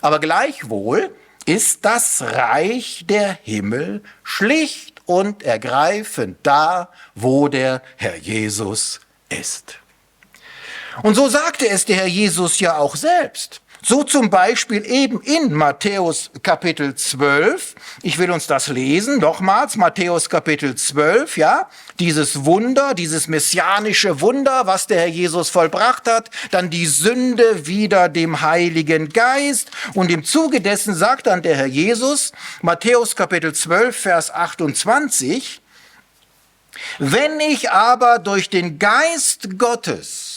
Aber gleichwohl ist das Reich der Himmel schlicht und ergreifend da, wo der Herr Jesus ist. Und so sagte es der Herr Jesus ja auch selbst. So zum Beispiel eben in Matthäus Kapitel 12. Ich will uns das lesen, nochmals, Matthäus Kapitel 12, ja. Dieses Wunder, dieses messianische Wunder, was der Herr Jesus vollbracht hat. Dann die Sünde wider dem Heiligen Geist. Und im Zuge dessen sagt dann der Herr Jesus, Matthäus Kapitel 12, Vers 28, wenn ich aber durch den Geist Gottes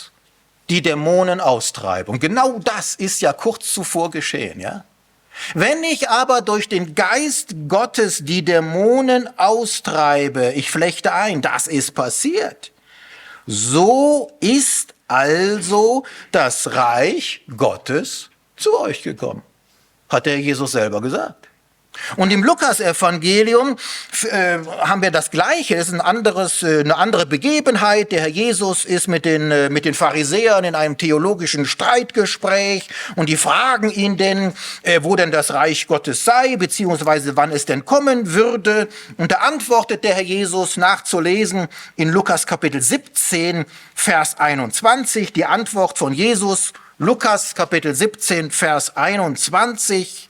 die Dämonen austreibe. Und genau das ist ja kurz zuvor geschehen, ja. Wenn ich aber durch den Geist Gottes die Dämonen austreibe, ich flechte ein, das ist passiert. So ist also das Reich Gottes zu euch gekommen, hat der Jesus selber gesagt. Und im Lukas-Evangelium haben wir das Gleiche. Es ist eine andere Begebenheit. Der Herr Jesus ist mit den Pharisäern in einem theologischen Streitgespräch und die fragen ihn denn, wo denn das Reich Gottes sei, beziehungsweise wann es denn kommen würde. Und da antwortet der Herr Jesus, nachzulesen in Lukas Kapitel 17, Vers 21, die Antwort von Jesus, Lukas Kapitel 17, Vers 21.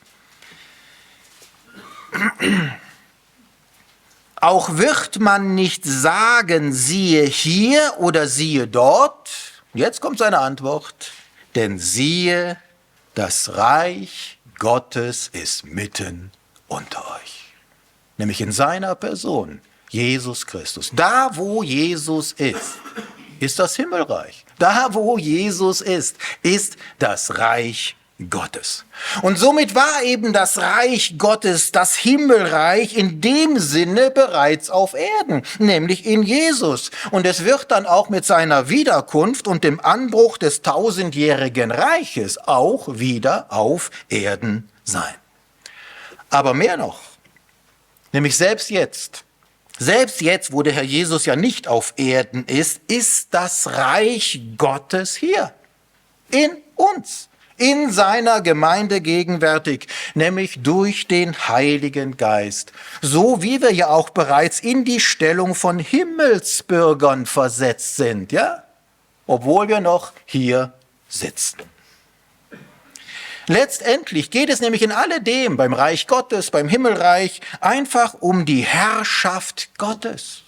Auch wird man nicht sagen, siehe hier oder siehe dort. Jetzt kommt seine Antwort. Denn siehe, das Reich Gottes ist mitten unter euch. Nämlich in seiner Person, Jesus Christus. Da, wo Jesus ist das Himmelreich. Da, wo Jesus ist das Reich Gottes. Und somit war eben das Reich Gottes, das Himmelreich, in dem Sinne bereits auf Erden, nämlich in Jesus. Und es wird dann auch mit seiner Wiederkunft und dem Anbruch des tausendjährigen Reiches auch wieder auf Erden sein. Aber mehr noch, nämlich selbst jetzt, wo der Herr Jesus ja nicht auf Erden ist das Reich Gottes hier, in uns. In seiner Gemeinde gegenwärtig, nämlich durch den Heiligen Geist. So wie wir ja auch bereits in die Stellung von Himmelsbürgern versetzt sind, ja? Obwohl wir noch hier sitzen. Letztendlich geht es nämlich in alledem, beim Reich Gottes, beim Himmelreich, einfach um die Herrschaft Gottes.